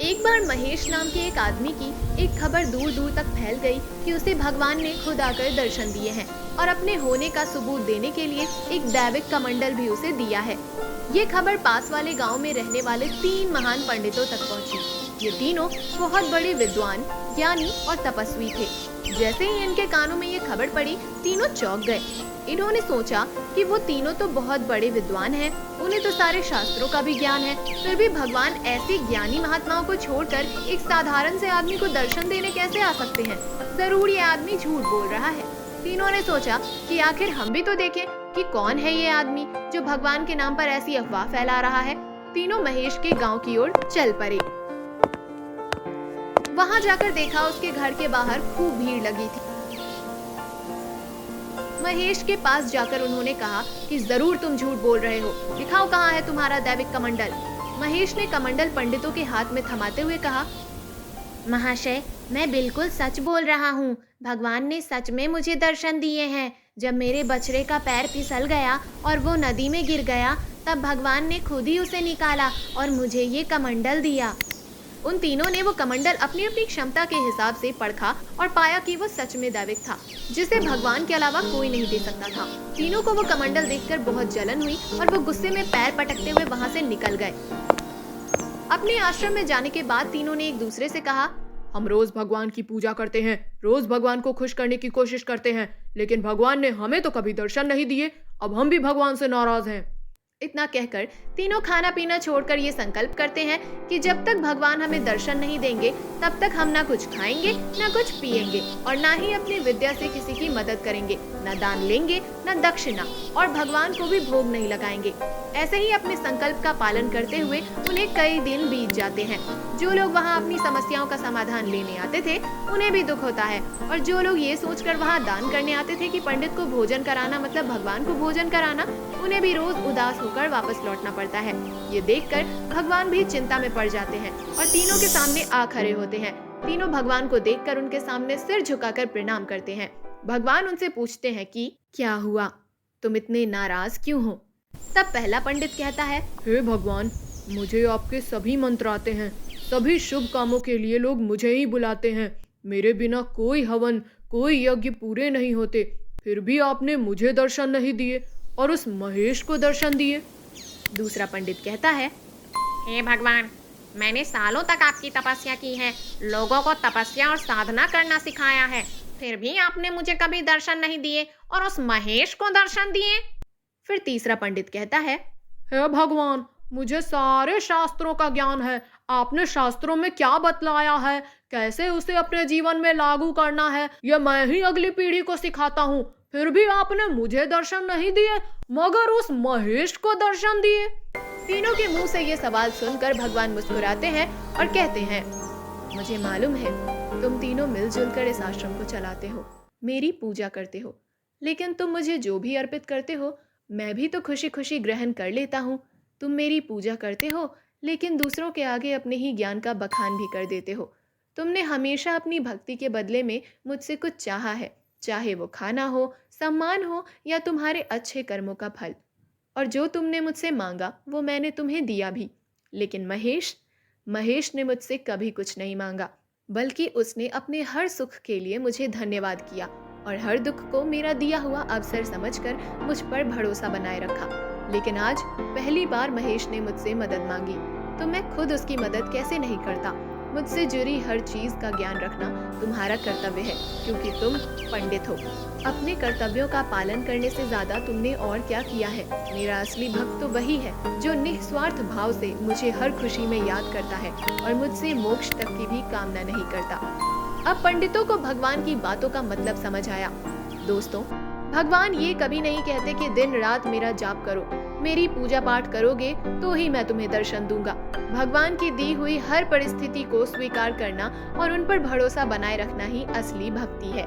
एक बार महेश नाम के एक आदमी की एक खबर दूर दूर तक फैल गई कि उसे भगवान ने खुद आकर दर्शन दिए हैं और अपने होने का सबूत देने के लिए एक दैविक कमंडल भी उसे दिया है। ये खबर पास वाले गांव में रहने वाले 3 महान पंडितों तक पहुंची। ये तीनों बहुत बड़े विद्वान, ज्ञानी और तपस्वी थे। जैसे ही इनके कानों में ये खबर पड़ी, तीनों चौंक गए। इन्होंने सोचा कि वो तीनों तो बहुत बड़े विद्वान हैं, उन्हें तो सारे शास्त्रों का भी ज्ञान है, फिर भी भगवान ऐसे ज्ञानी महात्माओं को छोड़कर एक साधारण से आदमी को दर्शन देने कैसे आ सकते हैं? जरूर ये आदमी झूठ बोल रहा है। तीनों ने सोचा कि आखिर हम भी तो देखें कि कौन है ये आदमी जो भगवान के नाम पर ऐसी अफवाह फैला रहा है। तीनों महेश के गाँव की ओर चल पड़े। वहाँ जाकर देखा उसके घर के बाहर खूब भीड़ लगी थी। महेश के पास जाकर उन्होंने कहा कि जरूर तुम झूठ बोल रहे हो, दिखाओ कहाँ है तुम्हारा दैविक कमंडल। महेश ने कमंडल पंडितों के हाथ में थमाते हुए कहा, महाशय, मैं बिल्कुल सच बोल रहा हूँ। भगवान ने सच में मुझे दर्शन दिए हैं। जब मेरे बछड़े का पैर फिसल गया और वो नदी में गिर गया, तब भगवान ने खुद ही उसे निकाला और मुझे ये कमंडल दिया। उन तीनों ने वो कमंडल अपनी अपनी क्षमता के हिसाब से परखा और पाया कि वो सच में दैविक था, जिसे भगवान के अलावा कोई नहीं दे सकता था। तीनों को वो कमंडल देखकर बहुत जलन हुई और वो गुस्से में पैर पटकते हुए वहाँ से निकल गए। अपने आश्रम में जाने के बाद तीनों ने एक दूसरे से कहा, हम रोज भगवान की पूजा करते हैं, रोज भगवान को खुश करने की कोशिश करते हैं, लेकिन भगवान ने हमें तो कभी दर्शन नहीं दिए। अब हम भी भगवान से नाराज हैं। इतना कहकर तीनों खाना पीना छोड़कर ये संकल्प करते हैं कि जब तक भगवान हमें दर्शन नहीं देंगे, तब तक हम ना कुछ खाएंगे, ना कुछ पिएंगे और ना ही अपनी विद्या से किसी की मदद करेंगे, ना दान लेंगे, ना दक्षिणा, और भगवान को भी भोग नहीं लगाएंगे। ऐसे ही अपने संकल्प का पालन करते हुए उन्हें कई दिन बीत जाते हैं। जो लोग वहाँ अपनी समस्याओं का समाधान लेने आते थे, उन्हें भी दुख होता है, और जो लोग ये सोचकर वहाँ दान करने आते थे कि पंडित को भोजन कराना मतलब भगवान को भोजन कराना, उन्हें भी रोज उदास होकर वापस लौटना पड़ता है। ये देखकर भगवान भी चिंता में पड़ जाते हैं और तीनों के सामने आ खड़े होते हैं। तीनों भगवान को देखकर उनके सामने सिर झुकाकर प्रणाम करते हैं। भगवान उनसे पूछते हैं कि क्या हुआ, तुम इतने नाराज क्यों हो? तब पहला पंडित कहता है, हे भगवान, मुझे आपके सभी मंत्र आते हैं, सभी शुभ कामों के लिए लोग मुझे ही बुलाते हैं। मेरे बिना कोई हवन, कोई यज्ञ पूरे नहीं होते, फिर भी आपने मुझे दर्शन नहीं दिए और उस महेश को दर्शन दिए। दूसरा पंडित कहता है, हे भगवान, मैंने सालों तक आपकी तपस्या की है, लोगों को तपस्या और साधना करना सिखाया है, फिर भी आपने मुझे कभी दर्शन नहीं दिए और उस महेश को दर्शन दिए। फिर तीसरा पंडित कहता है, हे भगवान, मुझे सारे शास्त्रों का ज्ञान है, आपने शास्त्रों में क्या बतलाया है, कैसे उसे अपने जीवन में लागू करना है, यह मैं ही अगली पीढ़ी को सिखाता हूँ, फिर भी आपने मुझे दर्शन नहीं दिए मगर उस महेश को दर्शन दिए। तीनों के मुंह से ये सवाल सुनकर भगवान मुस्कुराते हैं और कहते हैं, मुझे मालूम है तुम तीनों मिलजुल कर इस आश्रम को चलाते हो, मेरी पूजा करते हो, लेकिन तुम मुझे जो भी अर्पित करते हो मैं भी तो खुशी खुशी ग्रहण कर लेता हूँ। तुम मेरी पूजा करते हो, लेकिन दूसरों के आगे अपने ही ज्ञान का बखान भी कर देते हो। तुमने हमेशा अपनी भक्ति के बदले में मुझसे कुछ चाहा है, चाहे वो खाना हो, सम्मान हो या तुम्हारे अच्छे कर्मों का फल, और जो तुमने मुझसे मांगा वो मैंने तुम्हें दिया भी। लेकिन महेश ने मुझसे कभी कुछ नहीं मांगा, बल्कि उसने अपने हर सुख के लिए मुझे धन्यवाद किया और हर दुख को मेरा दिया हुआ अवसर समझकर मुझ पर भरोसा बनाए रखा। लेकिन आज पहली बार महेश ने मुझसे मदद मांगी, तो मैं खुद उसकी मदद कैसे नहीं करता। मुझसे जुड़ी हर चीज का ज्ञान रखना तुम्हारा कर्तव्य है, क्योंकि तुम पंडित हो। अपने कर्तव्यों का पालन करने से ज्यादा तुमने और क्या किया है? मेरा असली भक्त तो वही है जो निस्वार्थ भाव से मुझे हर खुशी में याद करता है और मुझसे मोक्ष तक की भी कामना नहीं करता। अब पंडितों को भगवान की बातों का मतलब समझ आया। दोस्तों, भगवान ये कभी नहीं कहते कि दिन रात मेरा जाप करो, मेरी पूजा पाठ करोगे तो ही मैं तुम्हें दर्शन दूंगा। भगवान की दी हुई हर परिस्थिति को स्वीकार करना और उन पर भरोसा बनाए रखना ही असली भक्ति है।